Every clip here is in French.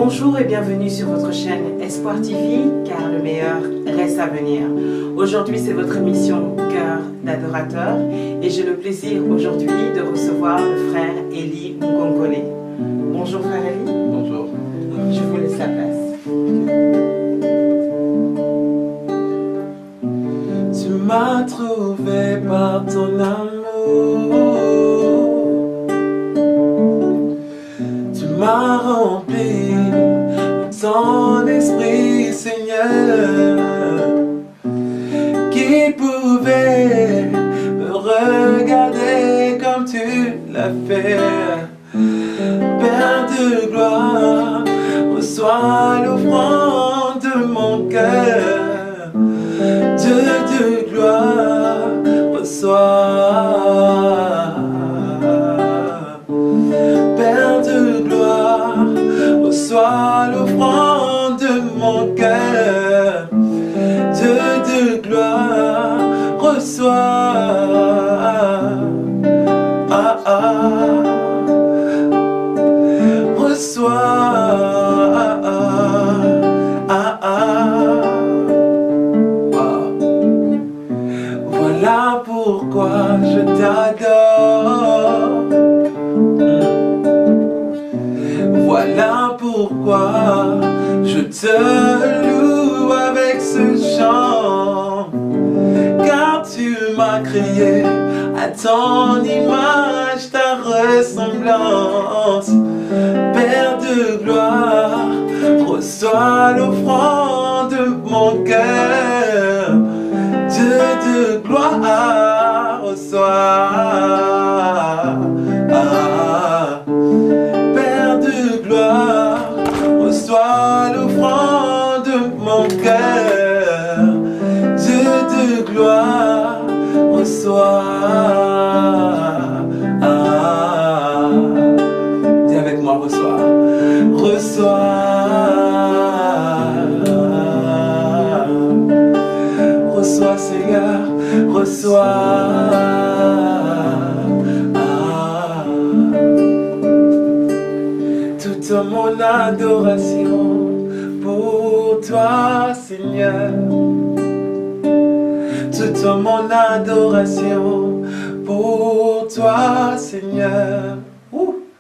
Bonjour et bienvenue sur votre chaîne Espoir TV, car le meilleur reste à venir. Aujourd'hui, c'est votre émission Cœur d'adorateur et j'ai le plaisir aujourd'hui de recevoir le frère Eli Mukongole. Bonjour frère Eli. Bonjour. Je vous laisse la place. Tu m'as trouvé par ton amour. Tu m'as rempli de ton esprit, Seigneur, qui pouvait me regarder comme tu l'as fait. Père de gloire, reçois l'offrande de mon cœur. Dieu de gloire, reçois. Père de gloire, reçois l'offrande de mon cœur. Dieu de gloire, reçois. Reçois. Voilà pourquoi je t'adore. Voilà pourquoi je te loue avec ce chant. Car tu m'as créé à ton image, ta ressemblance. Père de gloire, reçois l'offrande de mon cœur. Dieu de gloire, reçois. Père de gloire, reçois l'offrande de mon cœur. Dieu de gloire, reçois. Dis avec moi, reçois. Reçois. Reçois, Seigneur, reçois. Toute mon adoration pour toi, Seigneur. Toute mon adoration pour toi, Seigneur.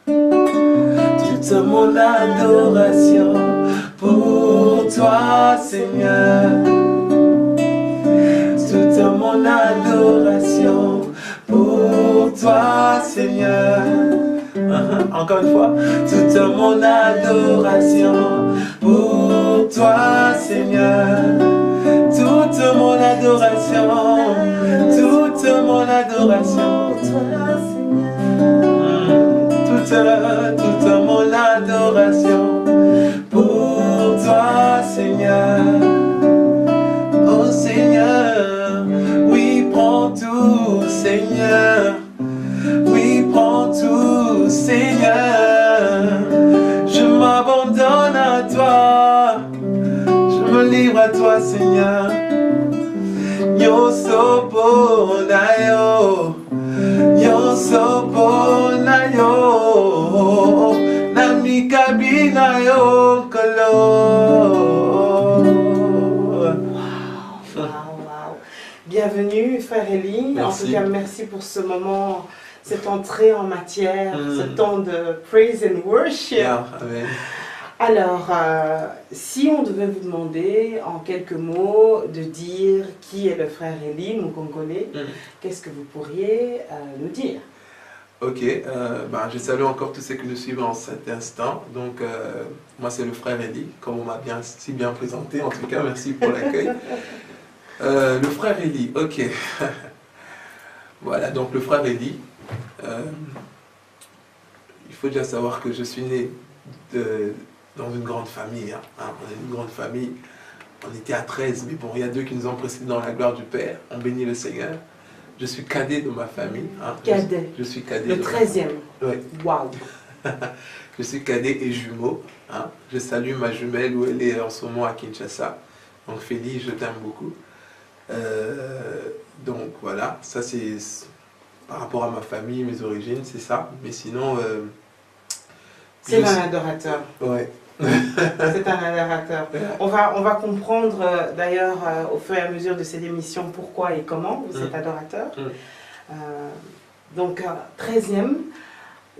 Toute mon adoration pour toi, Seigneur. Toute mon adoration pour toi, Seigneur. Encore une fois. Toute mon adoration pour toi, Seigneur. Toute mon adoration. Toute mon adoration pour toi, Seigneur. Toute mon adoration pour toi, Seigneur. Oh Seigneur, oui, prends tout, Seigneur. Oui, prends tout, Seigneur. Je m'abandonne à toi. Je me livre à toi, Seigneur. Yo sopo na yo. Yo sopo na yo. Nami kabina yo kolo. Bienvenue frère Eli. Merci. En tout cas, merci pour ce moment, cette entrée en matière, ce temps de praise and worship. Yeah, amen. Alors, si on devait vous demander en quelques mots de dire qui est le frère Eli Mukongole, qu'est-ce que vous pourriez nous dire? Ok, je salue encore tous ceux qui nous suivent en cet instant. Donc, moi c'est le frère Eli, comme on m'a si bien présenté. En tout cas, merci pour l'accueil. Le frère Eli, ok. Voilà, donc le frère Eli. Il faut déjà savoir que je suis né dans une grande famille. On est une grande famille. On était à 13, mais bon, il y a 2 qui nous ont précédés dans la gloire du Père. On bénit le Seigneur. Je suis cadet de ma famille. Cadet. Je suis cadet. Le 13e. Oui. Waouh. Je suis cadet et jumeau. Je salue ma jumelle où elle est en ce moment à Kinshasa. Donc Félie, je t'aime beaucoup. Donc voilà, ça c'est par rapport à ma famille, mes origines, c'est ça. Mais sinon, C'est un adorateur. Ouais. C'est un adorateur. On va comprendre d'ailleurs au fur et à mesure de cette émission pourquoi et comment vous êtes adorateur. Donc 13e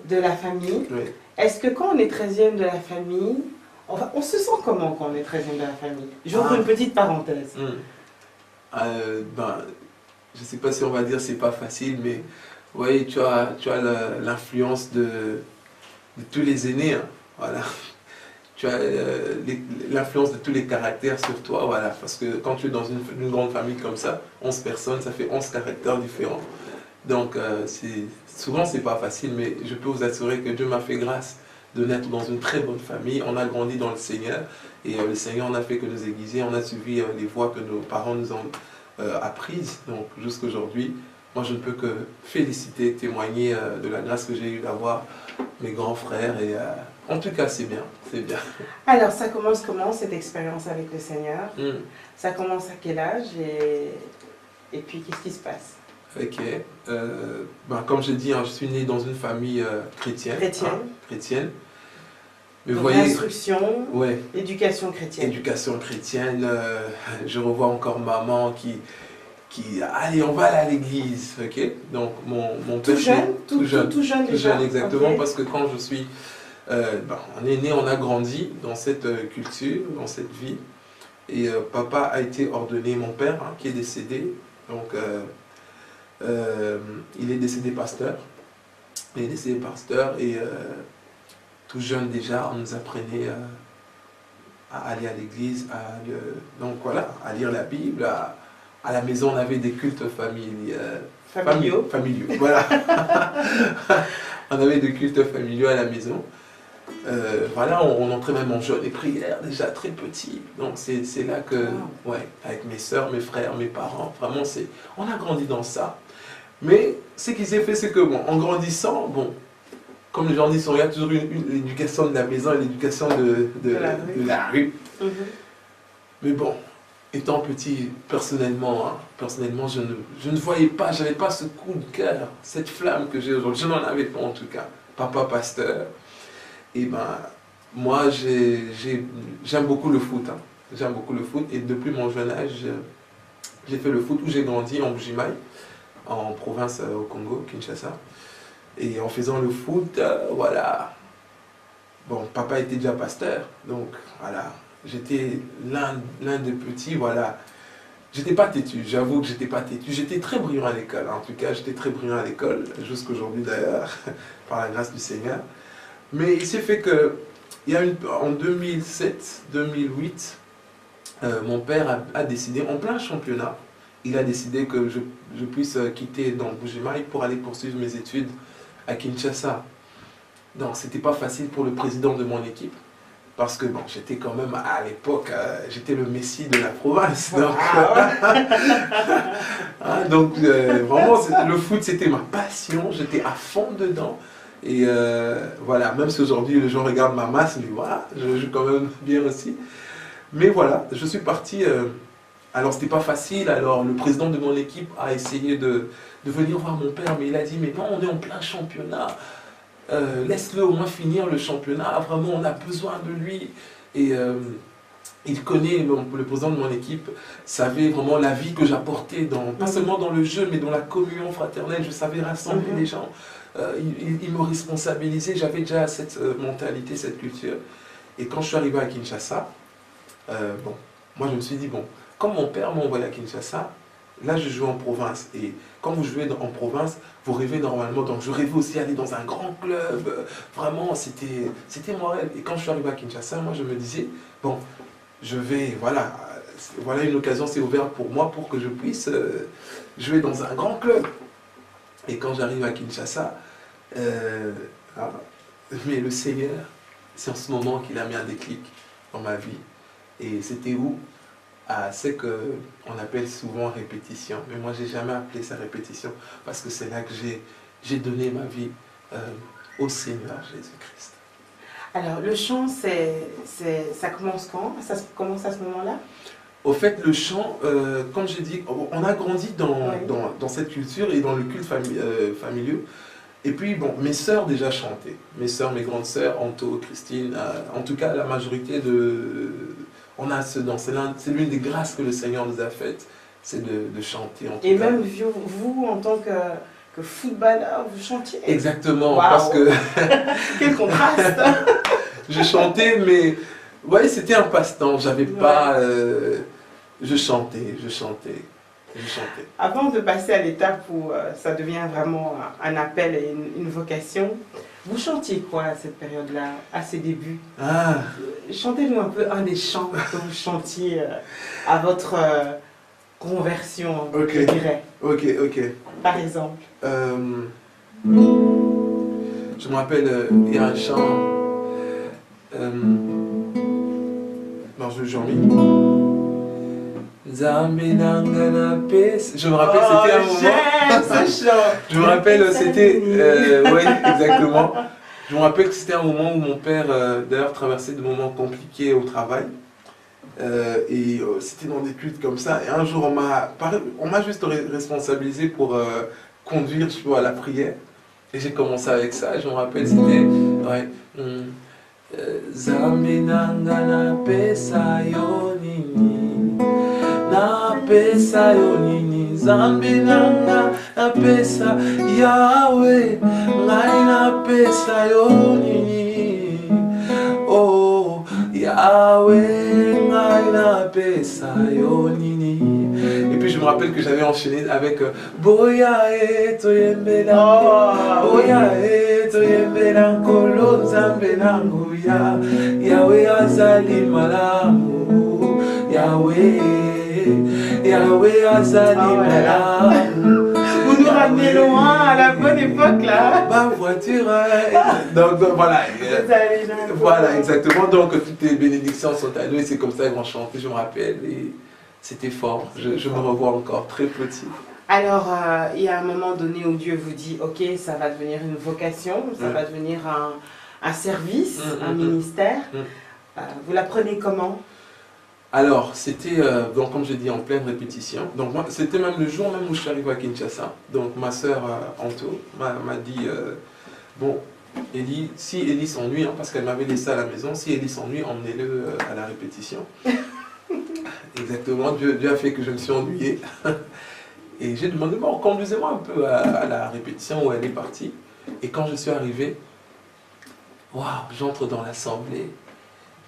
de la famille. Oui. Est-ce que quand on est 13e de la famille, on se sent comment quand on est 13e de la famille? J'ouvre une petite parenthèse. Ben, je ne sais pas si on va dire c'est pas facile, mais oui, tu as l'influence de tous les aînés. Hein, voilà. Tu as l'influence de tous les caractères sur toi, voilà, parce que quand tu es dans une grande famille comme ça, 11 personnes, ça fait 11 caractères différents. Donc souvent c'est pas facile, mais je peux vous assurer que Dieu m'a fait grâce de naître dans une très bonne famille. On a grandi dans le Seigneur, et le Seigneur n'a fait que nous aiguiser, on a suivi les voies que nos parents nous ont apprises. Donc jusqu'à aujourd'hui, moi je ne peux que féliciter, témoigner de la grâce que j'ai eu d'avoir mes grands frères, et en tout cas c'est bien, c'est bien. Alors ça commence comment cette expérience avec le Seigneur? Ça commence à quel âge et puis qu'est-ce qui se passe? Ok, ben, comme j'ai dit, hein, je suis né dans une famille chrétienne. Chrétienne. Mais donc, vous voyez, l'instruction, ouais, éducation chrétienne. Éducation chrétienne, je revois encore maman qui allez, on va aller à l'église, ok. Donc mon tout père, jeune, tout jeune tout déjà. jeune, exactement, Okay. parce que quand je suis, ben, on est né, on a grandi dans cette culture, dans cette vie, et papa a été ordonné, mon père, hein, qui est décédé, donc il est décédé pasteur, et tout jeune déjà, on nous apprenait à aller à l'église, donc voilà, à lire la Bible. À la maison, on avait des cultes familiaux, voilà. On avait des cultes familiaux à la maison. Voilà, on entrait même en jeûne et prière déjà très petit. Donc c'est là que, ouais, avec mes soeurs, mes frères, mes parents, vraiment, on a grandi dans ça. Mais ce qui s'est fait, c'est que, bon, en grandissant, bon, comme les gens disent, il y a toujours l'éducation de la maison et l'éducation de la rue. Mais bon, étant petit, personnellement, je ne voyais pas, je n'avais pas ce coup de cœur, cette flamme que j'ai aujourd'hui. Je n'en avais pas en tout cas. Papa pasteur. Et ben, moi, j'aime beaucoup le foot. Hein. J'aime beaucoup le foot. Et depuis mon jeune âge, j'ai fait le foot où j'ai grandi en Bujimaï, en province au Congo, Kinshasa. Et en faisant le foot, voilà. Bon, papa était déjà pasteur, donc voilà. J'étais l'un des petits, voilà. J'étais pas têtu, j'avoue que j'étais pas têtu. J'étais très brillant à l'école, en tout cas, j'étais très brillant à l'école, jusqu'aujourd'hui d'ailleurs, par la grâce du Seigneur. Mais il s'est fait que, en 2007-2008, mon père a décidé, en plein championnat, il a décidé que je puisse quitter donc Bujimaï pour aller poursuivre mes études à Kinshasa. Donc c'était pas facile pour le président de mon équipe, parce que bon, j'étais quand même à l'époque, j'étais le messie de la province. Donc, vraiment, le foot c'était ma passion, j'étais à fond dedans. Et voilà, même si aujourd'hui les gens regardent ma masse, mais voilà, je joue quand même bien aussi. Mais voilà, je suis parti. Alors c'était pas facile, alors le président de mon équipe a essayé de venir voir mon père, mais il a dit, mais non, on est en plein championnat. Laisse-le au moins finir le championnat, vraiment on a besoin de lui. Et il connaît, le président de mon équipe savait vraiment la vie que j'apportais, pas seulement dans le jeu, mais dans la communion fraternelle. Je savais rassembler les gens, il me responsabilisait, j'avais déjà cette mentalité, cette culture. Et quand je suis arrivé à Kinshasa, bon, moi je me suis dit, bon, comme mon père m'a envoyé à Kinshasa, là je joue en province, et quand vous jouez en province, vous rêvez normalement, donc je rêvais aussi aller dans un grand club, vraiment c'était mon rêve. Et quand je suis arrivé à Kinshasa, moi je me disais, bon, je vais, voilà une occasion s'est ouverte pour moi pour que je puisse jouer dans un grand club. Et quand j'arrive à Kinshasa, mais le Seigneur, c'est en ce moment qu'il a mis un déclic dans ma vie. Et c'était où? C'est qu'on appelle souvent répétition. Mais moi, j'ai jamais appelé ça répétition, parce que c'est là que j'ai donné ma vie au Seigneur Jésus-Christ. Alors, le chant, ça commence quand? Ça commence à ce moment-là? Au fait, le chant, comme j'ai dit, on a grandi dans cette culture et dans le culte familial. Et puis, bon, mes sœurs déjà chantaient. Mes sœurs, mes grandes sœurs, Anto, Christine, en tout cas, la majorité de... On a ce don. C'est l'une des grâces que le Seigneur nous a faites, c'est de chanter. En tout Et cas. même vous, en tant que footballeur, vous chantiez. Exactement, Wow. parce que... Quel contraste. Je chantais, mais... Ouais, c'était un passe-temps. J'avais pas... je chantais. Avant de passer à l'étape où ça devient vraiment un appel et une vocation, vous chantiez quoi à cette période-là, à ses débuts? Chantez-nous un peu un des chants que vous chantiez à votre conversion, je dirais. Ok. Par exemple. Je me rappelle, il y a un chant... non, je mis. Je me rappelle, c'était un moment. Ce chant. Je me rappelle, c'était. Oui, exactement. Je me rappelle que c'était un moment où mon père, d'ailleurs, traversait des moments compliqués au travail. Et c'était dans des cultes comme ça. Et un jour, on m'a juste responsabilisé pour conduire, je vois, à la prière. Et j'ai commencé avec ça. Je me rappelle, c'était. Ouais. Zambinanga pesa yonini. Na pesa yonini, Zambi nanga na pesa Yahweh, ngai na pesa yonini. Oh Yahweh, ngai na pesa yonini. Et puis je me rappelle que j'avais enchaîné avec Boya e toyembela, Boya e toyembela kolo Zambe nangoya, Yahweh azali malamu, Yahweh azali malamu. Vous nous ramenez loin à la bonne époque là. Ma voiture. Donc voilà. Voilà, exactement. Donc toutes les bénédictions sont à nous et c'est comme ça qu'ils vont chanter, je me rappelle. Et c'était fort. Je me revois encore très petit. Alors, il y a un moment donné où Dieu vous dit, ok, ça va devenir une vocation, ça va devenir un service, un ministère. Vous l'apprenez comment? Alors, c'était, donc comme je dis, en pleine répétition. Donc, c'était même le jour même où je suis arrivé à Kinshasa. Donc, ma sœur Anto m'a dit, bon, Elie, si Elie s'ennuie, parce qu'elle m'avait laissé à la maison, si Elie s'ennuie, emmenez-le à la répétition. Exactement, Dieu a fait que je me suis ennuyé. Et j'ai demandé, bon, conduisez-moi un peu à la répétition où elle est partie. Et quand je suis arrivé, waouh, j'entre dans l'assemblée.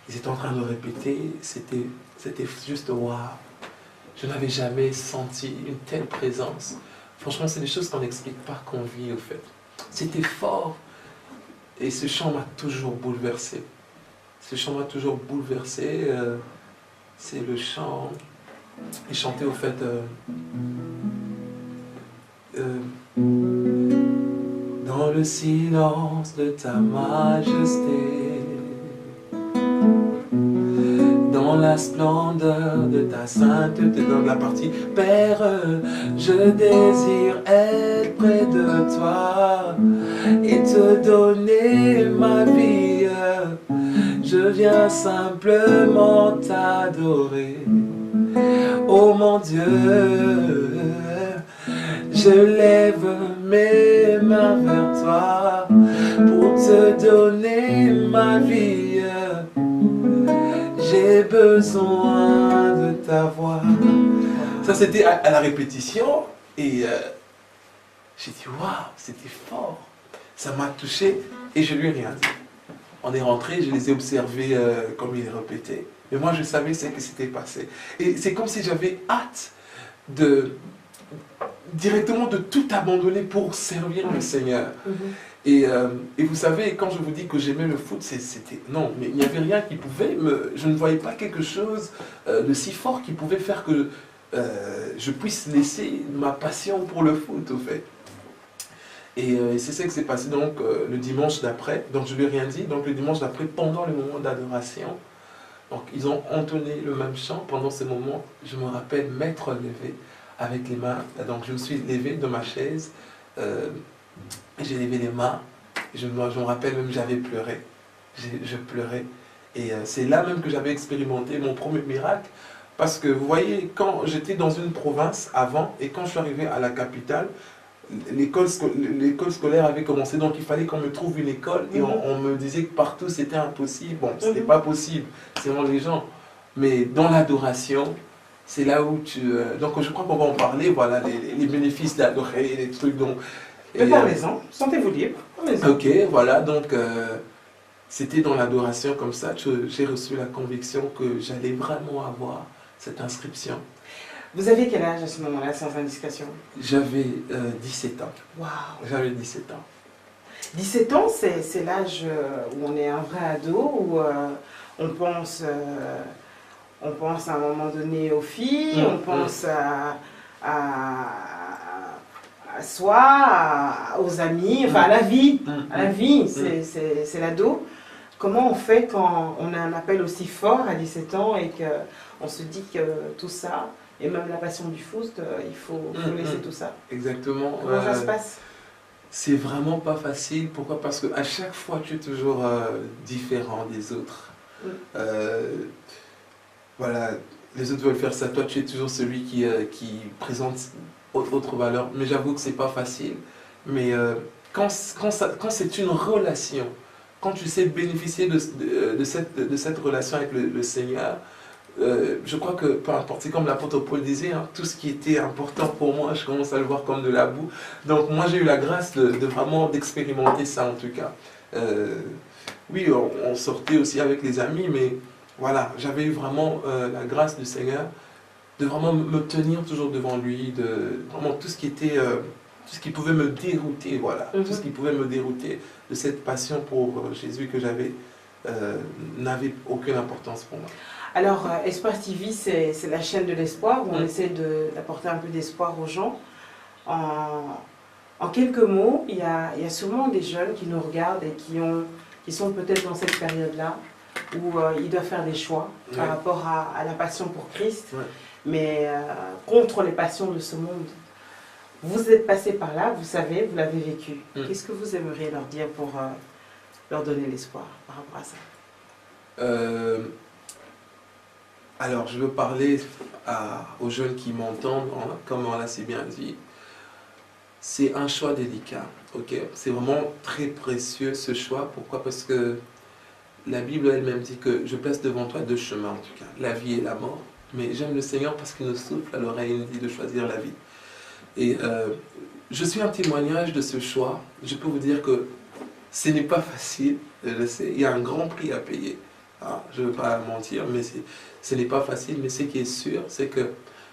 Ils étaient en train de répéter, c'était juste waouh. Je n'avais jamais senti une telle présence. Franchement, c'est des choses qu'on n'explique pas, qu'on vit au fait. C'était fort. Et ce chant m'a toujours bouleversé. Ce chant m'a toujours bouleversé. C'est le chant. Il chantait au fait. Dans le silence de ta majesté, dans la splendeur de ta sainteté, dans la partie Père, je désire être près de toi et te donner ma vie. Je viens simplement t'adorer. Oh mon Dieu, je lève mes mains vers toi pour te donner ma vie. J'ai besoin de ta voix. Ça, c'était à la répétition et j'ai dit waouh, c'était fort. Ça m'a touché et je lui ai rien dit. On est rentré, je les ai observés comme ils répétaient. Mais moi, je savais ce qui s'était passé. Et c'est comme si j'avais hâte directement de tout abandonner pour servir le Seigneur. Et vous savez, quand je vous dis que j'aimais le foot, c'était... Non, mais il n'y avait rien qui pouvait je ne voyais pas quelque chose de si fort qui pouvait faire que je puisse laisser ma passion pour le foot, au fait. Et c'est ça qui s'est passé donc le dimanche d'après. Donc je ne lui ai rien dit. Donc le dimanche d'après, pendant le moment d'adoration, donc ils ont entonné le même chant. Pendant ce moment, je me rappelle m'être levé avec les mains. Donc je me suis levé de ma chaise. J'ai levé les mains. Je me rappelle même j'avais pleuré. Je pleurais. Et c'est là même que j'avais expérimenté mon premier miracle. Parce que vous voyez, quand j'étais dans une province avant et quand je suis arrivé à la capitale, l'école scolaire avait commencé, donc il fallait qu'on me trouve une école et on me disait que partout c'était impossible. Bon, c'était pas possible, c'est vraiment les gens. Mais dans l'adoration, c'est là où tu... donc je crois qu'on va en parler, voilà, les bénéfices d'adorer, les trucs dont... Mais parlez-en, sentez-vous libre. Ok, voilà, donc c'était dans l'adoration comme ça que j'ai reçu la conviction que j'allais vraiment avoir cette inscription. Vous avez quel âge à ce moment-là, sans indiscrétion? J'avais 17 ans. Waouh! J'avais 17 ans. 17 ans, c'est l'âge où on est un vrai ado, où on pense à un moment donné aux filles, on pense à soi, aux amis, enfin à la vie. À la vie, c'est l'ado. Comment on fait quand on a un appel aussi fort à 17 ans et qu'on se dit que tout ça, et même la passion du Faust, il faut laisser tout ça? Exactement. Comment ça se passe? C'est vraiment pas facile. Pourquoi? Parce qu'à chaque fois, tu es toujours différent des autres. Voilà, les autres veulent faire ça. Toi, tu es toujours celui qui présente autre valeur. Mais j'avoue que c'est pas facile. Mais quand c'est une relation, quand tu sais bénéficier de cette relation avec le Seigneur, je crois que, peu importe, c'est comme l'apôtre Paul disait, hein, tout ce qui était important pour moi, je commence à le voir comme de la boue. Donc moi j'ai eu la grâce de vraiment d'expérimenter ça en tout cas. Oui, on sortait aussi avec les amis, mais voilà, j'avais eu vraiment la grâce du Seigneur de vraiment me tenir toujours devant lui, de vraiment tout ce qui était... tout ce qui pouvait me dérouter, voilà, tout ce qui pouvait me dérouter de cette passion pour Jésus que j'avais, n'avait aucune importance pour moi. Alors, Espoir TV, c'est la chaîne de l'espoir où on essaie d'apporter un peu d'espoir aux gens. En quelques mots, il y a sûrement des jeunes qui nous regardent et qui sont peut-être dans cette période-là où ils doivent faire des choix par rapport à la passion pour Christ, mais contre les passions de ce monde. Vous êtes passé par là, vous savez, vous l'avez vécu. Qu'est-ce que vous aimeriez leur dire pour leur donner l'espoir par rapport à ça? Alors, je veux parler aux jeunes qui m'entendent, comme on l'a si bien dit. C'est un choix délicat, ok? C'est vraiment très précieux ce choix. Pourquoi? Parce que la Bible elle-même dit que je place devant toi deux chemins, en tout cas, la vie et la mort. Mais j'aime le Seigneur parce qu'il nous souffle à l'oreille et nous dit de choisir la vie. Et je suis un témoignage de ce choix. Je peux vous dire que ce n'est pas facile, je le sais. Il y a un grand prix à payer. Ah, je ne veux pas mentir, mais ce n'est pas facile. Mais ce qui est sûr, c'est que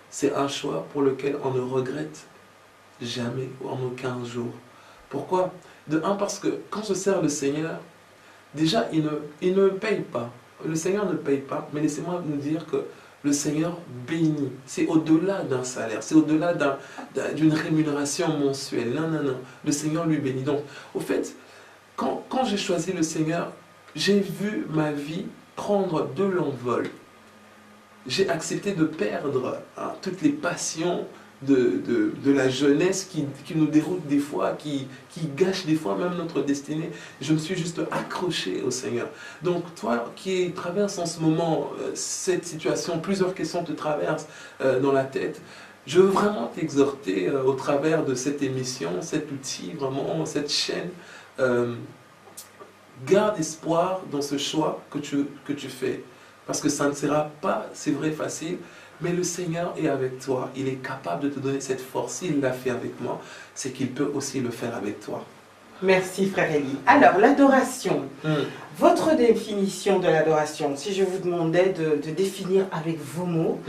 c'est un choix pour lequel on ne regrette jamais ou en aucun jour. Pourquoi? De un, parce que quand je sers le Seigneur, déjà, il ne paye pas. Le Seigneur ne paye pas, mais laissez-moi vous dire que le Seigneur bénit. C'est au-delà d'un salaire, c'est au-delà d'une rémunération mensuelle. Non, non, non. Le Seigneur lui bénit. Donc, au fait, quand j'ai choisi le Seigneur, j'ai vu ma vie prendre de l'envol. J'ai accepté de perdre toutes les passions de la jeunesse qui nous déroute des fois, qui gâche des fois même notre destinée. Je me suis juste accroché au Seigneur. Donc toi qui traverses en ce moment cette situation, plusieurs questions te traversent dans la tête, je veux vraiment t'exhorter au travers de cette émission, cet outil, vraiment cette chaîne. Garde espoir dans ce choix que tu fais. Parce que ça ne sera pas, c'est vrai, facile, mais le Seigneur est avec toi. Il est capable de te donner cette force. S'il l'a fait avec moi, c'est qu'il peut aussi le faire avec toi. Merci, frère Élie. Alors, l'adoration. Votre définition de l'adoration, si je vous demandais de définir avec vos mots,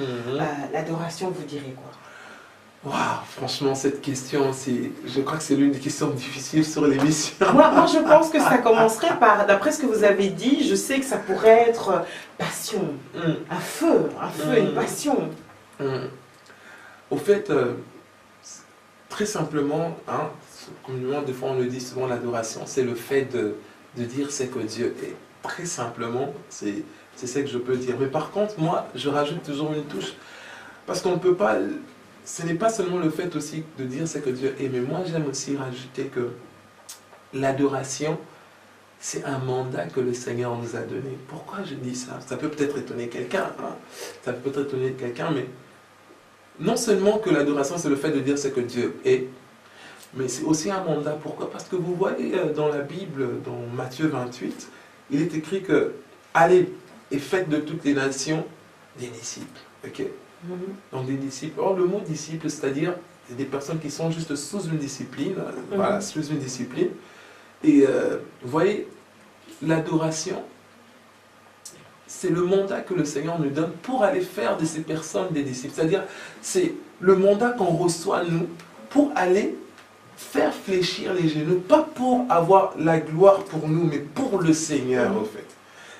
l'adoration, vous direz quoi? Waouh, franchement, cette question, je crois que c'est l'une des questions difficiles sur l'émission. Moi, je pense que ça commencerait par, d'après ce que vous avez dit, je sais que ça pourrait être passion, un feu, une passion. Au fait, très simplement, communément, des fois on le dit souvent, l'adoration, c'est le fait de dire ce que Dieu est. Très simplement, c'est ce que je peux dire. Mais par contre, moi, je rajoute toujours une touche, parce qu'on ne peut pas... Ce n'est pas seulement le fait aussi de dire ce que Dieu est, mais moi j'aime aussi rajouter que l'adoration, c'est un mandat que le Seigneur nous a donné. Pourquoi je dis ça? Ça peut peut-être étonner quelqu'un, ça peut peut-être étonner quelqu'un, mais non seulement que l'adoration c'est le fait de dire ce que Dieu est, mais c'est aussi un mandat. Pourquoi? Parce que vous voyez dans la Bible, dans Matthieu 28, il est écrit que allez et faites de toutes les nations des disciples. Ok? Donc des disciples. Or, le mot disciple, c'est-à-dire des personnes qui sont juste sous une discipline, voilà, sous une discipline. Et vous voyez, l'adoration, c'est le mandat que le Seigneur nous donne pour aller faire de ces personnes des disciples. C'est-à-dire, c'est le mandat qu'on reçoit, nous, pour aller faire fléchir les genoux, pas pour avoir la gloire pour nous, mais pour le Seigneur, en fait.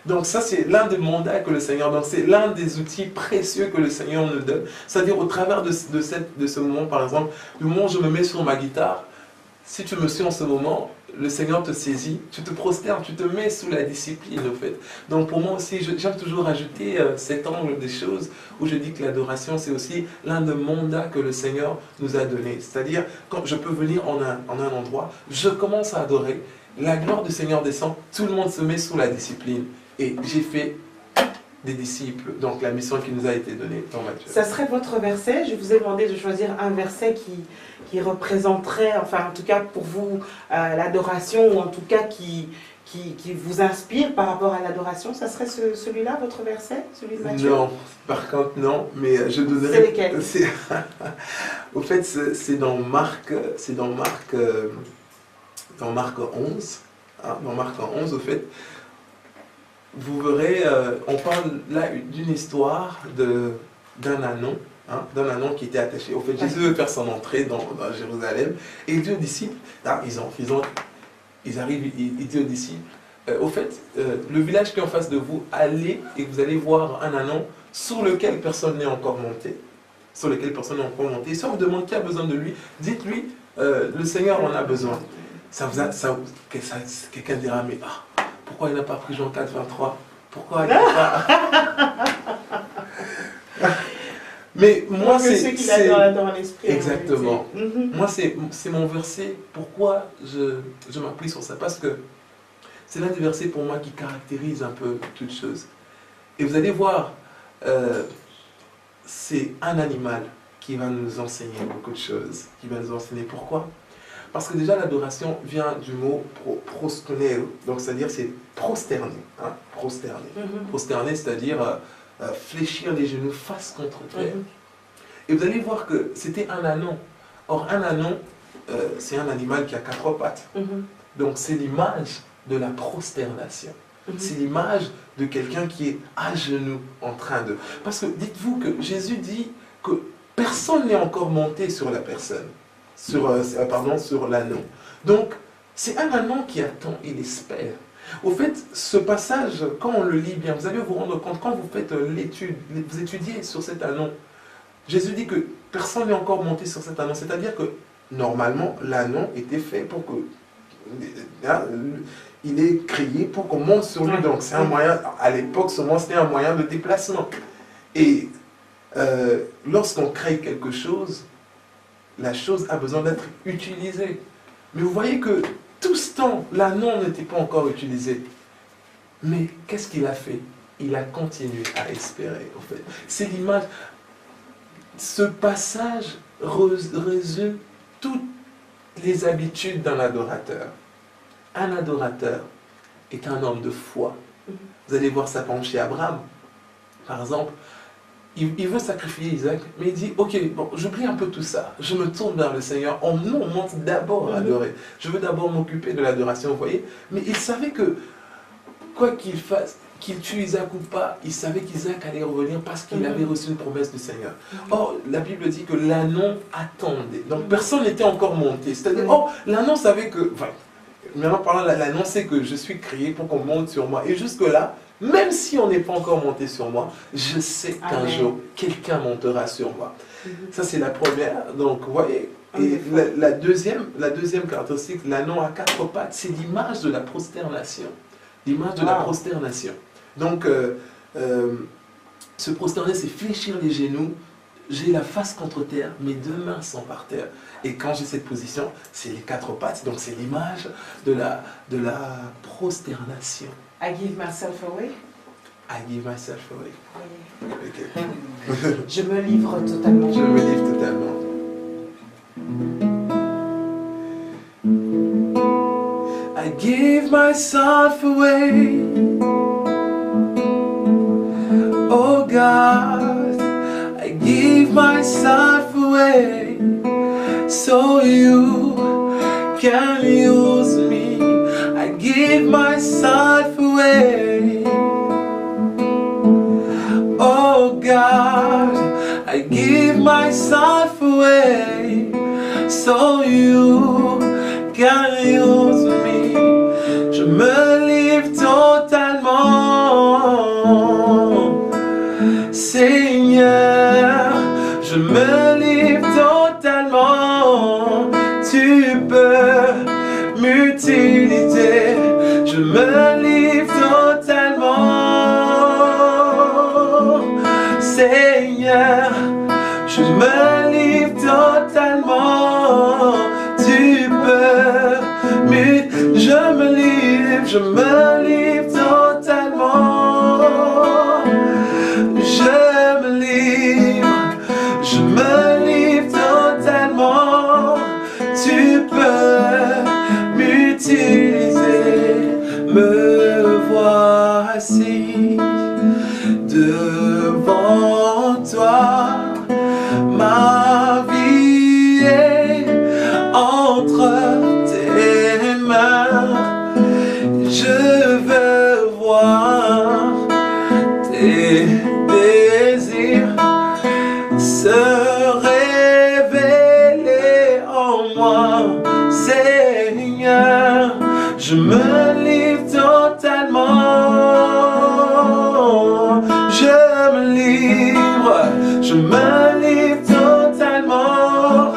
Donc ça, c'est l'un des mandats que le Seigneur donne, c'est l'un des outils précieux que le Seigneur nous donne. C'est-à-dire, au travers de ce moment, par exemple, le moment où je me mets sur ma guitare, si tu me suis en ce moment, le Seigneur te saisit, tu te prosternes, tu te mets sous la discipline, en fait. Donc pour moi aussi, j'aime toujours ajouter cet angle des choses où je dis que l'adoration, c'est aussi l'un des mandats que le Seigneur nous a donné. C'est-à-dire, quand je peux venir en un endroit, je commence à adorer, la gloire du Seigneur descend, tout le monde se met sous la discipline. Et j'ai fait des disciples, donc la mission qui nous a été donnée dans Matthieu. Ça serait votre verset. Je vous ai demandé de choisir un verset qui représenterait, enfin en tout cas pour vous, l'adoration, ou en tout cas qui vous inspire par rapport à l'adoration. Ça serait celui-là, votre verset, celui de Matthieu? Non, par contre non, mais je donnerai... C'est lequel? Au fait, c'est dans Marc 11. Hein, dans Marc 11, au fait, vous verrez, on parle là d'une histoire d'un anon, hein, d'un anon qui était attaché. Au fait, Jésus veut faire son entrée dans Jérusalem, et il dit aux disciples, ils arrivent, il dit aux disciples, au fait, le village qui est en face de vous, allez et vous allez voir un anon sur lequel personne n'est encore monté. Sur lequel personne n'est encore monté. Et si on vous demande qui a besoin de lui, dites-lui, le Seigneur en a besoin. Quelqu'un dira, mais pourquoi il n'a pas pris Jean 4, 23? Pourquoi il n'a pas... Mais moi, c'est dans l'esprit. exactement. Moi, c'est mon verset. Pourquoi je m'appuie sur ça? Parce que c'est l'un des versets pour moi qui caractérise un peu toute chose. Et vous allez voir, c'est un animal qui va nous enseigner beaucoup de choses. Qui va nous enseigner pourquoi? Parce que déjà, l'adoration vient du mot proskuneo, donc c'est-à-dire c'est prosterner. Hein, prosterner. Prosterner, c'est-à-dire fléchir les genoux face contre terre. Et vous allez voir que c'était un anon. Or, un anon, c'est un animal qui a 4 pattes. Donc, c'est l'image de la prosternation. C'est l'image de quelqu'un qui est à genoux en train de... Parce que dites-vous que Jésus dit que personne n'est encore monté sur la personne. Sur l'anneau. Donc, c'est un anon qui attend, il espère. Au fait, ce passage, quand on le lit bien, vous allez vous rendre compte, quand vous faites l'étude, vous étudiez sur cet anon, Jésus dit que personne n'est encore monté sur cet anon. C'est-à-dire que, normalement, l'anon était fait pour que... il est créé pour qu'on monte sur lui. Donc, c'est un moyen, à l'époque, seulement, c'était un moyen de déplacement. Et lorsqu'on crée quelque chose, la chose a besoin d'être utilisée. Mais vous voyez que tout ce temps, l'anon n'était pas encore utilisé. Mais qu'est-ce qu'il a fait? Il a continué à espérer, en fait. C'est l'image. Ce passage résume toutes les habitudes d'un adorateur. Un adorateur est un homme de foi. Vous allez voir ça chez Abraham. Par exemple, il veut sacrifier Isaac, mais il dit, ok, bon, j'oublie un peu tout ça, je me tourne vers le Seigneur, on monte d'abord à adorer, je veux d'abord m'occuper de l'adoration, vous voyez, mais il savait que, quoi qu'il fasse, qu'il tue Isaac ou pas, il savait qu'Isaac allait revenir parce qu'il avait reçu une promesse du Seigneur. Or, la Bible dit que l'anon attendait, donc personne n'était encore monté, c'est-à-dire, l'anon savait que, enfin, maintenant parlant, l'anon sait que je suis créé pour qu'on monte sur moi, et jusque-là, même si on n'est pas encore monté sur moi, je sais qu'un jour, quelqu'un montera sur moi. Ça, c'est la première. Donc, vous voyez, et la deuxième caractéristique, l'anon à 4 pattes, c'est l'image de la prosternation. L'image de la prosternation. Donc, se prosterner, c'est fléchir les genoux. J'ai la face contre terre, mes 2 mains sont par terre. Et quand j'ai cette position, c'est les 4 pattes. Donc, c'est l'image de la prosternation. I give myself away. I give myself away. Okay. Je me livre totalement. Je me livre totalement. myself away. Oh God, I give myself away so you can use me. I give myself away. Oh God, I give myself away so you can use me. Je me livre totalement, Seigneur, je me livre totalement. Tu peux m'utiliser, je me livre totalement, Seigneur, je me livre totalement. Tu peux je me livre totalement. Je me livre totalement. Tu peux m'utiliser. Me voici devant toi. Ma vie est entre tes mains. Je veux voir tes désirs se révéler en moi, Seigneur. Je me livre totalement. Je me livre totalement.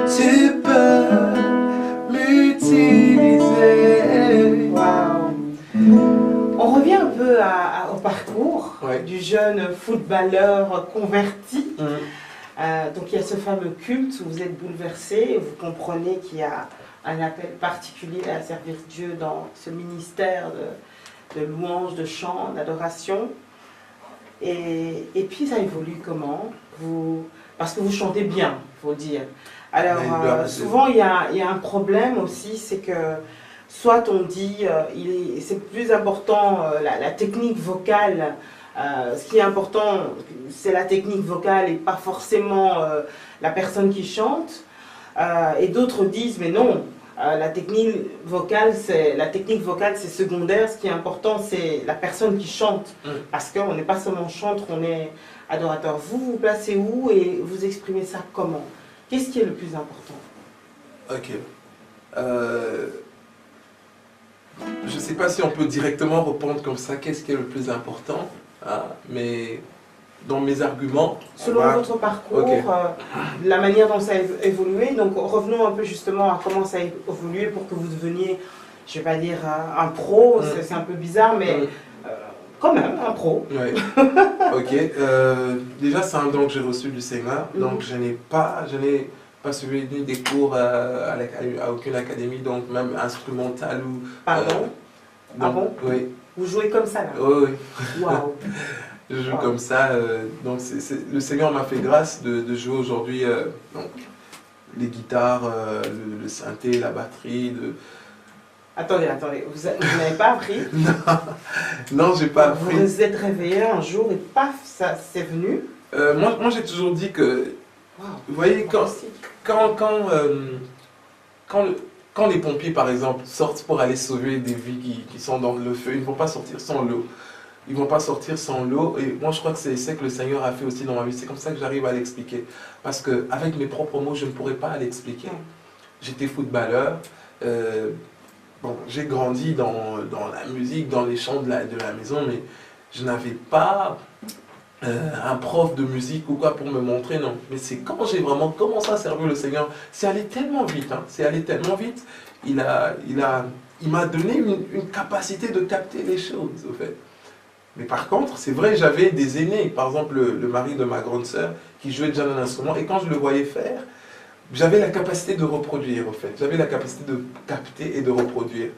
Tu peux m'utiliser. Wow. On revient un peu au parcours du jeune footballeur converti. Donc il y a ce fameux culte où vous êtes bouleversé, vous comprenez qu'il y a un appel particulier à servir Dieu dans ce ministère de louange, de chant, d'adoration. Et puis ça évolue comment? Parce que vous chantez bien, il faut le dire. Alors souvent il y a un problème aussi, c'est que soit on dit c'est plus important la technique vocale, ce qui est important c'est la technique vocale et pas forcément la personne qui chante, et d'autres disent mais non, la technique vocale c'est secondaire, ce qui est important c'est la personne qui chante, parce qu'on n'est pas seulement chanteur, on est adorateur. Vous vous placez où et vous exprimez ça comment? Qu'est-ce qui est le plus important? Ok. Je ne sais pas si on peut directement répondre comme ça, qu'est-ce qui est le plus important, hein, mais dans mes arguments... Selon votre parcours, la manière dont ça a évolué, donc revenons un peu justement à comment ça a évolué pour que vous deveniez, je ne vais pas dire un pro, c'est un peu bizarre, mais quand même un pro. Ouais. Ok, déjà c'est un don que j'ai reçu du Seigneur, donc je n'ai pas suivi ni des cours à aucune académie, donc même instrumental ou... Pardon? Ah bon? Oui. Vous jouez comme ça là? Oui. Waouh. Je joue comme ça, donc le Seigneur m'a fait grâce de jouer aujourd'hui les guitares, le synthé, la batterie. Attendez, vous n'avez pas appris? Non, j'ai pas appris. Vous vous êtes réveillé un jour et paf, ça c'est venu? Moi j'ai toujours dit que, vous voyez, quand les pompiers par exemple sortent pour aller sauver des vies qui sont dans le feu, ils ne vont pas sortir sans l'eau. Ils ne vont pas sortir sans l'eau, et moi je crois que c'est ce que le Seigneur a fait aussi dans ma vie. C'est comme ça que j'arrive à l'expliquer. Parce qu'avec mes propres mots, je ne pourrais pas l'expliquer. J'étais footballeur, j'ai grandi dans la musique, dans les chants de la maison, mais je n'avais pas un prof de musique ou quoi pour me montrer, non. Mais c'est quand j'ai vraiment commencé à servir le Seigneur, c'est allé tellement vite, hein, c'est allé tellement vite. Il m'a donné une capacité de capter les choses, au fait. Mais par contre, c'est vrai, j'avais des aînés, par exemple le mari de ma grande sœur, qui jouait déjà un instrument, et quand je le voyais faire, j'avais la capacité de reproduire, au fait. J'avais la capacité de capter et de reproduire.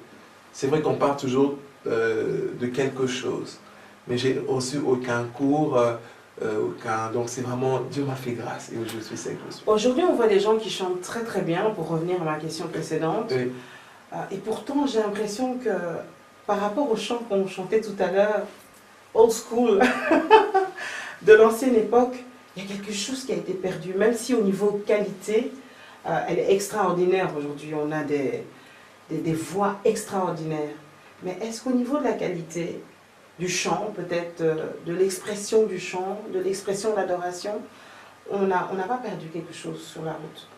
C'est vrai qu'on part toujours de quelque chose, mais j'ai reçu aucun cours, donc c'est vraiment, Dieu m'a fait grâce, et je suis ce que je suis. Aujourd'hui, on voit des gens qui chantent très très bien, pour revenir à ma question précédente. Oui. Et pourtant, j'ai l'impression que par rapport au chant qu'on chantait tout à l'heure, old school, de l'ancienne époque, il y a quelque chose qui a été perdu, même si au niveau qualité, elle est extraordinaire aujourd'hui. On a des voix extraordinaires. Mais est-ce qu'au niveau de la qualité du chant, peut-être de l'expression du chant, de l'expression de l'adoration, on n'a pas perdu quelque chose sur la route?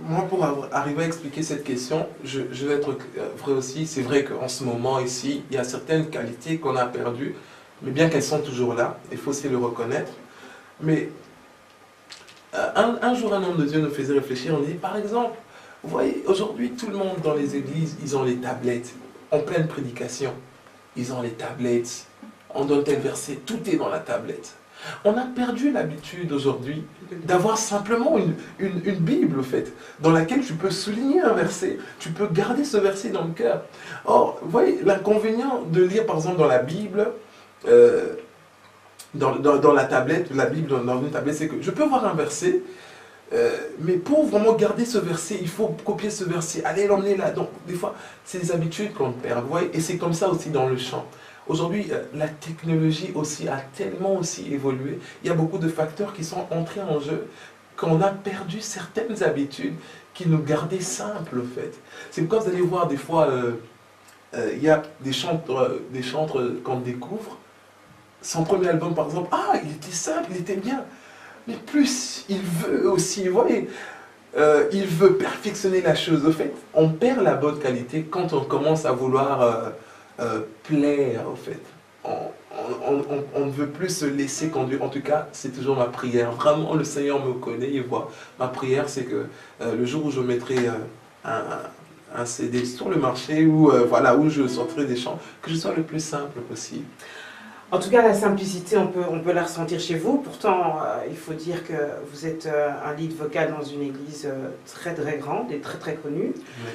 Moi, pour arriver à expliquer cette question, je vais être vrai aussi. C'est vrai qu'en ce moment, ici, il y a certaines qualités qu'on a perdues, mais bien qu'elles sont toujours là, il faut aussi le reconnaître. Mais un jour, un homme de Dieu nous faisait réfléchir. On dit, par exemple, vous voyez, aujourd'hui, tout le monde dans les églises, ils ont les tablettes, en pleine prédication. Ils ont les tablettes, on donne tel verset, tout est dans la tablette. On a perdu l'habitude aujourd'hui d'avoir simplement une Bible, en fait, dans laquelle tu peux souligner un verset, tu peux garder ce verset dans le cœur. Or, vous voyez, l'inconvénient de lire, par exemple, dans la Bible, dans la tablette, la Bible dans une tablette, c'est que je peux voir un verset, mais pour vraiment garder ce verset, il faut copier ce verset, aller l'emmener là. Donc, des fois, c'est des habitudes qu'on perd, vous voyez, et c'est comme ça aussi dans le chant. Aujourd'hui, la technologie aussi a tellement aussi évolué. Il y a beaucoup de facteurs qui sont entrés en jeu qu'on a perdu certaines habitudes qui nous gardaient simples, en fait. C'est pourquoi vous allez voir des fois, il y a des chantres qu'on découvre. Son premier album, par exemple, ah, il était simple, il était bien. Mais plus, il veut aussi, vous voyez, il veut perfectionner la chose. En fait, on perd la bonne qualité quand on commence à vouloir plaire, en fait. On ne veut plus se laisser conduire. En tout cas, c'est toujours ma prière. Vraiment, le Seigneur me connaît, il voit. Ma prière, c'est que le jour où je mettrai un CD sur le marché, ou voilà, où je sortirai des chants, que je sois le plus simple possible. En tout cas, la simplicité, on peut la ressentir chez vous. Pourtant, il faut dire que vous êtes un lead vocal dans une église très très grande et très très connue.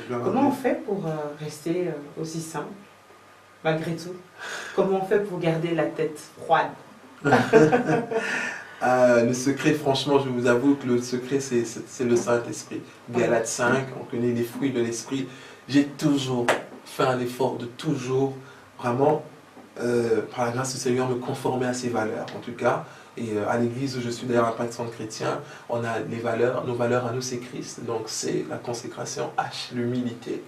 Comment on fait pour rester aussi simple, malgré tout? Comment on fait pour garder la tête froide? Le secret, franchement, je vous avoue que le secret, c'est le Saint-Esprit. Galates 5, on connaît les fruits de l'Esprit. J'ai toujours fait un effort de toujours, vraiment, par la grâce du Seigneur, me conformer à ses valeurs, en tout cas. Et à l'église où je suis d'ailleurs un pratiquant chrétien, on a les valeurs, nos valeurs à nous, c'est Christ. Donc c'est la consécration, H, l'humilité,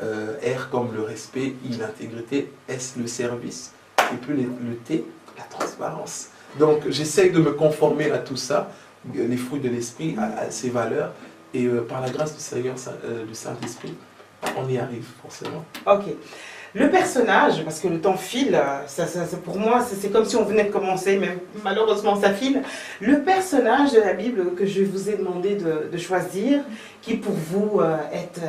R comme le respect, I, l'intégrité, S, le service, et puis le T, la transparence. Donc j'essaye de me conformer à tout ça, les fruits de l'esprit, à ces valeurs, et par la grâce du Seigneur, du Saint-Esprit, on y arrive forcément. Ok. Le personnage, parce que le temps file, pour moi c'est comme si on venait de commencer, mais malheureusement ça file. Le personnage de la Bible que je vous ai demandé de choisir, qui pour vous est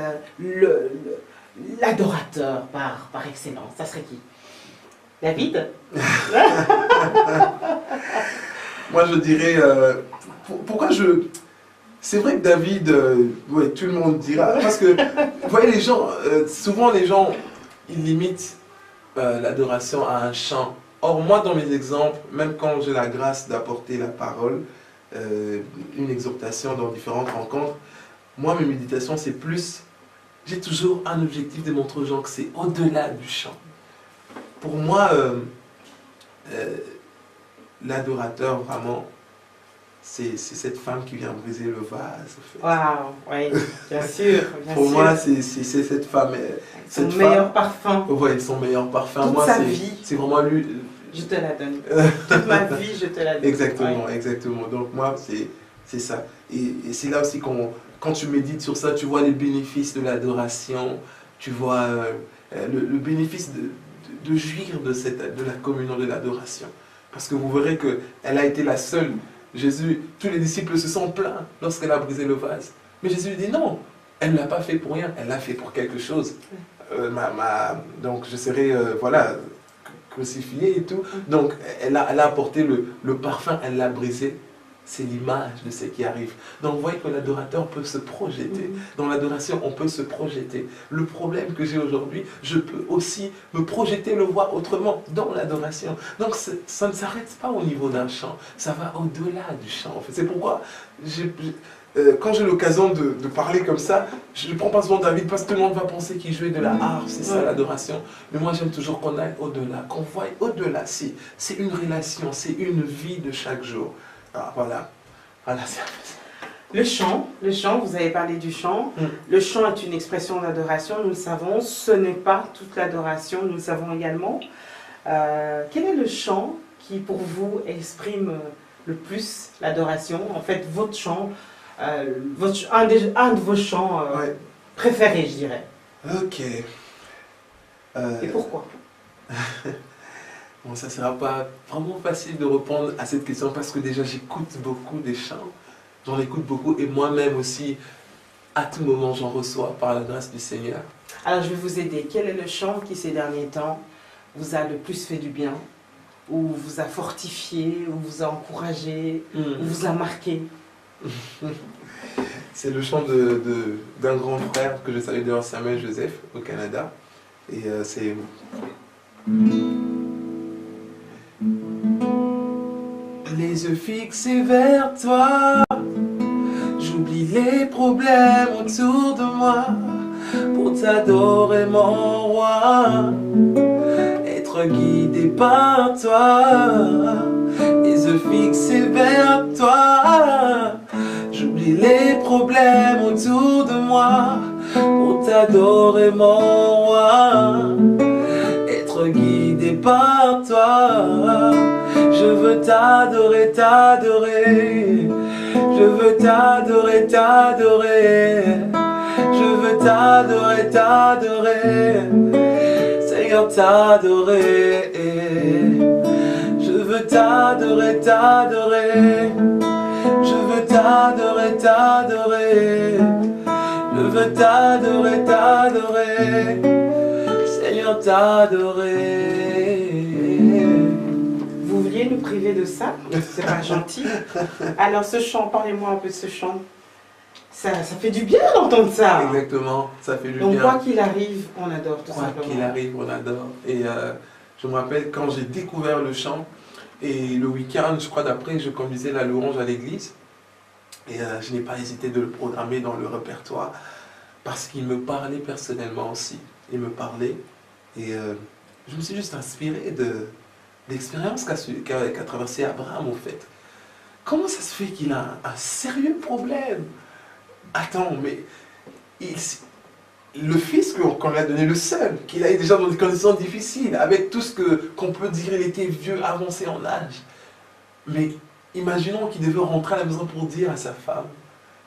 l'adorateur par excellence, ça serait qui? David? Moi je dirais, pourquoi je... C'est vrai que David, ouais, tout le monde dira, parce que vous voyez les gens, souvent les gens, ils limitent l'adoration à un chant. Or moi dans mes exemples, même quand j'ai la grâce d'apporter la parole, une exhortation dans différentes rencontres, moi mes méditations c'est plus, j'ai toujours un objectif de montrer aux gens que c'est au-delà du chant. Pour moi, l'adorateur vraiment, c'est cette femme qui vient briser le vase. Waouh, oui, bien sûr. Bien Pour sûr. moi, c'est cette femme. Son meilleur parfum. Oui, son meilleur parfum. Toute moi, sa vie. C'est vraiment lui. Je te la donne. Toute ma vie, je te la donne. Exactement, ouais. Exactement. Donc moi, c'est ça. Et c'est là aussi quand tu médites sur ça, tu vois les bénéfices de l'adoration, tu vois le bénéfice de jouir de la communion de l'adoration. Parce que vous verrez qu'elle a été la seule. Jésus, tous les disciples se sont plaints lorsqu'elle a brisé le vase. Mais Jésus dit non, elle ne l'a pas fait pour rien, elle l'a fait pour quelque chose. Donc je serai, voilà, crucifié et tout. Donc elle a apporté le parfum, elle l'a brisé c'est l'image de ce qui arrive. Donc vous voyez que l'adorateur peut se projeter. Dans l'adoration, on peut se projeter. Le problème que j'ai aujourd'hui, je peux aussi me projeter, le voir autrement dans l'adoration. Donc ça ne s'arrête pas au niveau d'un chant, ça va au-delà du chant. En fait. C'est pourquoi quand j'ai l'occasion de parler comme ça, je ne prends pas souvent David parce que tout le monde va penser qu'il jouait de la harpe, c'est ça l'adoration. Mais moi j'aime toujours qu'on aille au-delà, qu'on voie au-delà. C'est une relation, c'est une vie de chaque jour. Ah, voilà, c'est un peu ça. Le chant, vous avez parlé du chant. Le chant est une expression d'adoration, nous le savons. Ce n'est pas toute l'adoration, nous le savons également. Quel est le chant qui pour vous exprime le plus l'adoration? En fait, votre chant, un de vos chants préférés, je dirais. Ok. Et pourquoi? Bon, ça ne sera pas vraiment facile de répondre à cette question parce que déjà j'écoute beaucoup des chants, j'en écoute beaucoup et moi-même aussi, à tout moment j'en reçois par la grâce du Seigneur. Alors je vais vous aider. Quel est le chant qui ces derniers temps vous a le plus fait du bien, ou vous a fortifié, ou vous a encouragé, ou vous a marqué? C'est le chant d'un grand frère que je salue d'ailleurs, Samuel Joseph, au Canada. Et c'est... Les yeux fixés vers toi, j'oublie les problèmes autour de moi pour t'adorer mon roi, être guidé par toi. Les yeux fixés vers toi, j'oublie les problèmes autour de moi pour t'adorer mon roi, être guidé par toi. Je veux t'adorer, t'adorer. Je veux t'adorer, t'adorer. Je veux t'adorer, t'adorer. Seigneur, t'adorer. Je veux t'adorer, t'adorer. Je veux t'adorer, t'adorer. Je veux t'adorer, t'adorer. Seigneur, t'adorer. Vous vouliez nous priver de ça? C'est pas gentil. Alors ce chant, parlez-moi un peu de ce chant. Ça fait du bien d'entendre ça. Exactement, ça fait du bien. Donc quoi qu'il arrive, on adore tout simplement. Quoi qu'il arrive, on adore. Et je me rappelle quand j'ai découvert le chant, et le week-end, je crois d'après, je conduisais la louange à l'église. Et je n'ai pas hésité de le programmer dans le répertoire, parce qu'il me parlait personnellement aussi. Il me parlait, et je me suis juste inspiré de l'expérience qu'a traversé Abraham, en fait. Comment ça se fait qu'il a un sérieux problème? Attends, mais le fils qu'on lui a donné, le seul, qu'il a eu déjà dans des conditions difficiles, avec tout ce qu'on peut dire, il était vieux, avancé en âge. Mais imaginons qu'il devait rentrer à la maison pour dire à sa femme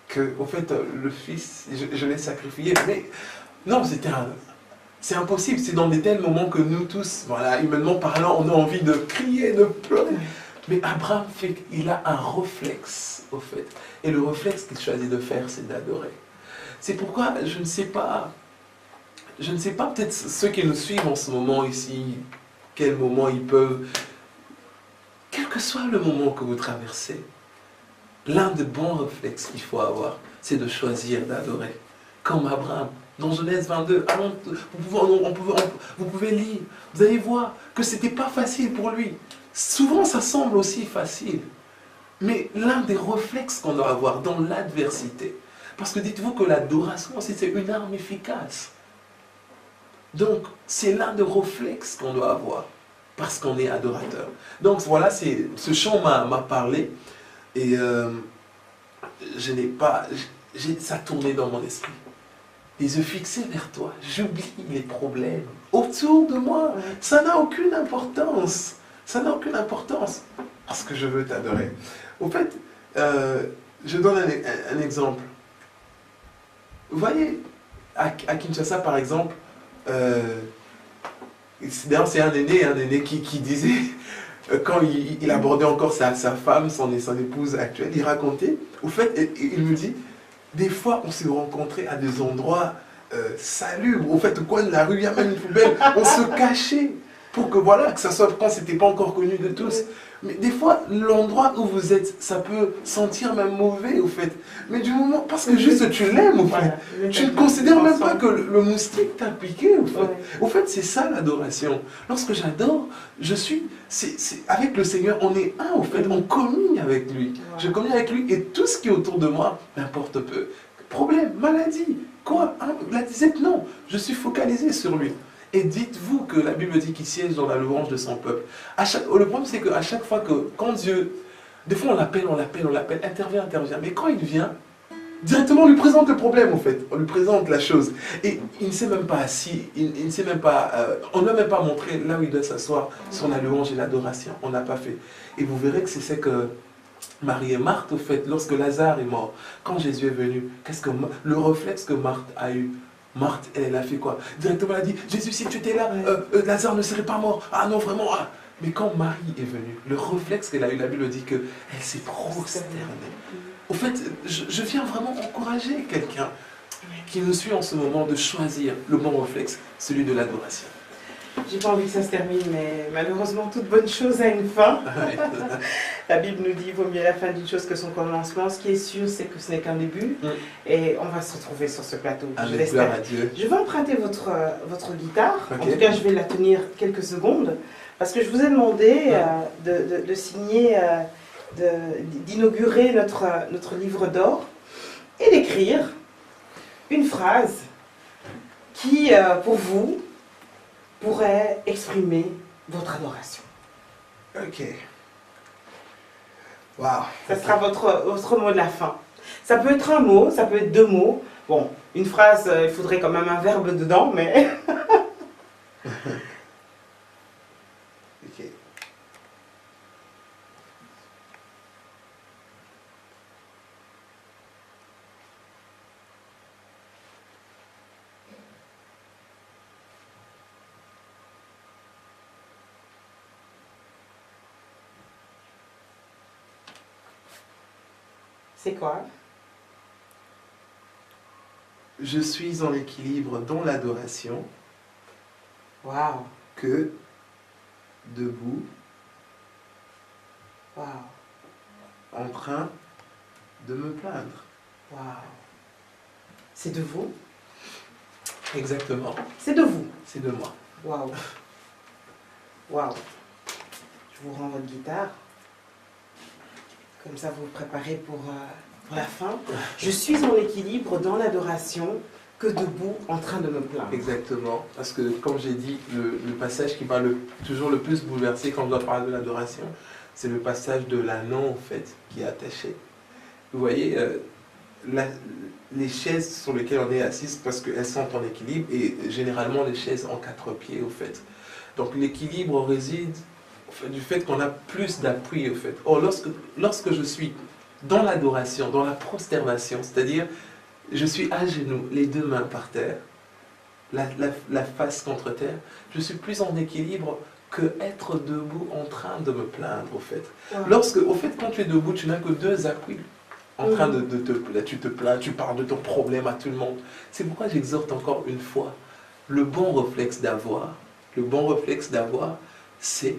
que, au fait, le fils, je l'ai sacrifié. Mais non, c'est impossible. C'est dans des tels moments que nous tous, voilà, humainement parlant, on a envie de crier, de pleurer. Mais Abraham, il a un réflexe, au fait. Et le réflexe qu'il choisit de faire, c'est d'adorer. C'est pourquoi je ne sais pas, peut-être ceux qui nous suivent en ce moment ici, quel moment ils peuvent, quel que soit le moment que vous traversez, l'un des bons réflexes qu'il faut avoir, c'est de choisir d'adorer. Comme Abraham. Dans Genèse 22, vous pouvez lire, vous allez voir que ce n'était pas facile pour lui. Souvent, ça semble aussi facile. Mais l'un des réflexes qu'on doit avoir dans l'adversité, parce que dites-vous que l'adoration aussi, c'est une arme efficace. Donc, c'est l'un des réflexes qu'on doit avoir, parce qu'on est adorateur. Donc, voilà, ce chant m'a parlé, et ça tournait dans mon esprit. Les yeux fixés vers toi, j'oublie les problèmes autour de moi. Ça n'a aucune importance. Ça n'a aucune importance. Parce que je veux t'adorer. Au fait, je donne un exemple. Vous voyez, à Kinshasa, par exemple, d'ailleurs, c'est un aîné qui disait, quand il abordait encore sa femme, son épouse actuelle, il racontait, au fait, il me dit, des fois, on s'est rencontrés à des endroits salubres. Au fait, au coin de la rue, il y a même une poubelle. On se cachait. pour que voilà, que ça soit quand c'était pas encore connu de tous. Mais des fois, l'endroit où vous êtes, ça peut sentir même mauvais au fait. Mais du moment, parce que juste tu l'aimes au fait. Voilà. Tu ne considères même pas que le moustique t'a piqué au fait. Ouais. Au fait, c'est ça l'adoration. Lorsque j'adore, je suis, avec le Seigneur, on est un au fait, on communie avec lui. Ouais. Je communie avec lui et tout ce qui est autour de moi m'importe peu. Problème, maladie, quoi, hein, la disette, non, je suis focalisé sur lui. Et dites-vous que la Bible dit qu'il siège dans la louange de son peuple. Le problème, c'est qu'à chaque fois que, quand Dieu, des fois on l'appelle, intervient. Mais quand il vient, directement on lui présente le problème, en fait. On lui présente la chose. Et il ne s'est même pas assis, il ne s'est même pas, on ne l'a même pas montré là où il doit s'asseoir sur la louange et l'adoration. On n'a pas fait. Et vous verrez que c'est ce que Marie et Marthe, au fait, lorsque Lazare est mort, quand Jésus est venu, le réflexe que Marthe a eu? Marthe, elle a fait quoi? Directement, elle a dit, Jésus, si tu étais là, Lazare ne serait pas mort. Ah non, vraiment. Ah. Mais quand Marie est venue, le réflexe qu'elle a eu, la Bible dit qu'elle s'est prosternée. Au fait, je viens vraiment encourager quelqu'un qui nous suit en ce moment de choisir le bon réflexe, celui de l'adoration. J'ai pas envie que ça se termine, mais malheureusement, toute bonne chose a une fin. La Bible nous dit qu'il vaut mieux la fin d'une chose que son commencement. Ce qui est sûr, c'est que ce n'est qu'un début. Et on va se retrouver sur ce plateau. Je l'espère. Je vais emprunter votre guitare. Okay. En tout cas, je vais la tenir quelques secondes. Parce que je vous ai demandé de signer, d'inaugurer notre livre d'or et d'écrire une phrase qui, pour vous, pourrait exprimer votre adoration. Ok. Wow. Ça sera votre mot de la fin. Ça peut être un mot, ça peut être deux mots. Bon, une phrase, il faudrait quand même un verbe dedans, mais... Ok. C'est quoi? Je suis en équilibre dans l'adoration. Waouh. Que debout. Waouh. En train de me plaindre. Waouh. C'est de vous? Exactement. C'est de vous? C'est de moi. Waouh. Waouh. Je vous rends votre guitare. Comme ça, vous vous préparez pour la fin. Je suis en équilibre dans l'adoration que debout en train de me plaindre. Exactement. Parce que, comme j'ai dit, le passage qui m'a toujours le plus bouleversé quand on doit parler de l'adoration, c'est le passage de l'anneau, en fait, qui est attaché. Vous voyez, les chaises sur lesquelles on est assis, parce qu'elles sont en équilibre, et généralement les chaises en 4 pieds, au fait. Donc l'équilibre réside du fait qu'on a plus d'appui, au fait. Or, lorsque je suis dans l'adoration, dans la prosternation, c'est-à-dire, je suis à genoux, les 2 mains par terre, la face contre terre, je suis plus en équilibre que être debout en train de me plaindre, au fait. Ouais. Au fait, quand tu es debout, tu n'as que 2 appuis en train de te plaindre. Tu te plains, tu parles de ton problème à tout le monde. C'est pourquoi j'exhorte encore une fois, le bon réflexe d'avoir, c'est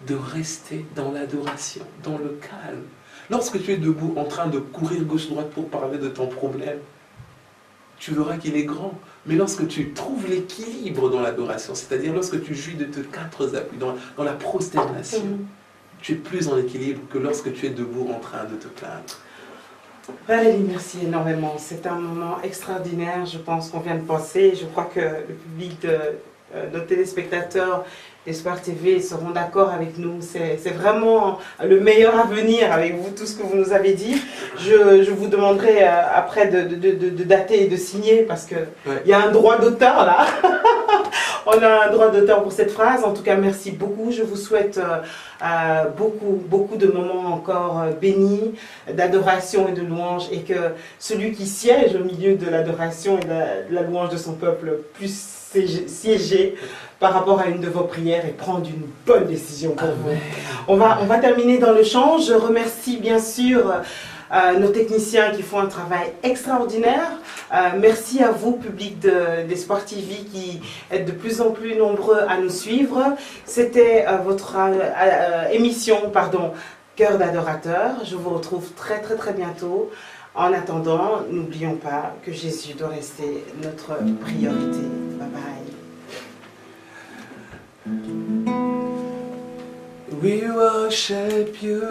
de rester dans l'adoration, dans le calme. Lorsque tu es debout en train de courir gauche-droite pour parler de ton problème, tu verras qu'il est grand. Mais lorsque tu trouves l'équilibre dans l'adoration, c'est-à-dire lorsque tu jouis de tes 4 appuis, dans la prosternation, tu es plus en équilibre que lorsque tu es debout en train de te plaindre. Valérie, merci énormément. C'est un moment extraordinaire, je pense qu'on vient de passer. Je crois que le public de nos téléspectateurs d'Espoir TV seront d'accord avec nous. C'est vraiment le meilleur avenir avec vous, tout ce que vous nous avez dit. Je vous demanderai après de dater et de signer parce qu'il y a un droit d'auteur là. On a un droit d'auteur pour cette phrase. En tout cas, merci beaucoup. Je vous souhaite beaucoup de moments encore bénis, d'adoration et de louange, et que celui qui siège au milieu de l'adoration et de la louange de son peuple puisse siéger par rapport à une de vos prières et prendre une bonne décision pour vous. On va terminer dans le chant. Je remercie bien sûr nos techniciens qui font un travail extraordinaire. Merci à vous, public d'Espoir TV, qui êtes de plus en plus nombreux à nous suivre. C'était votre émission, Cœur d'adorateur. Je vous retrouve très bientôt. En attendant, n'oublions pas que Jésus doit rester notre priorité. Bye bye. We worship you.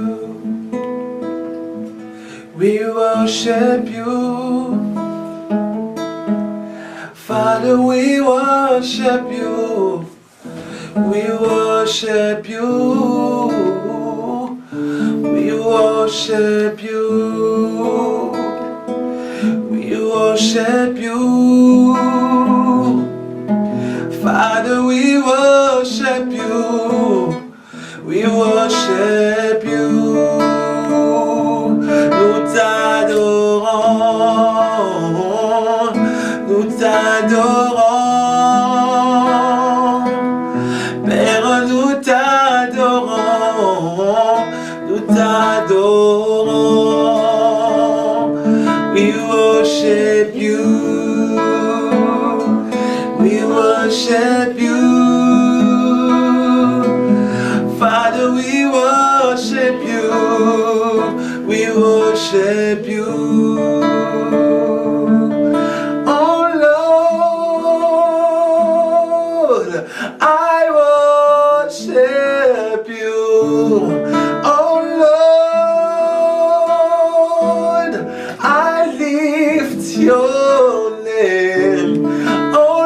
We worship you. Father, we worship you. We worship you. We worship you. We worship you. Father, we worship you. We worship you. Nous t'adorons. Nous t'adorons. Père, nous t'adorons. Nous t'adorons. We worship you. We worship you. Father, we worship you. We worship you. Oh Lord, I worship you. Oh Lord, I lift your name. Oh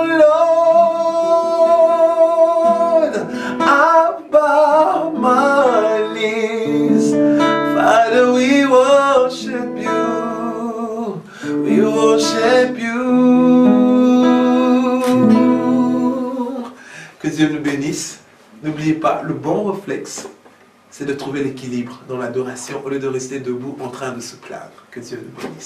Lord, I bow my knees. Father, we worship you. We worship you. Que Dieu nous bénisse. N'oubliez pas, le bon réflexe, c'est de trouver l'équilibre dans l'adoration au lieu de rester debout en train de se plaindre. Que Dieu nous bénisse.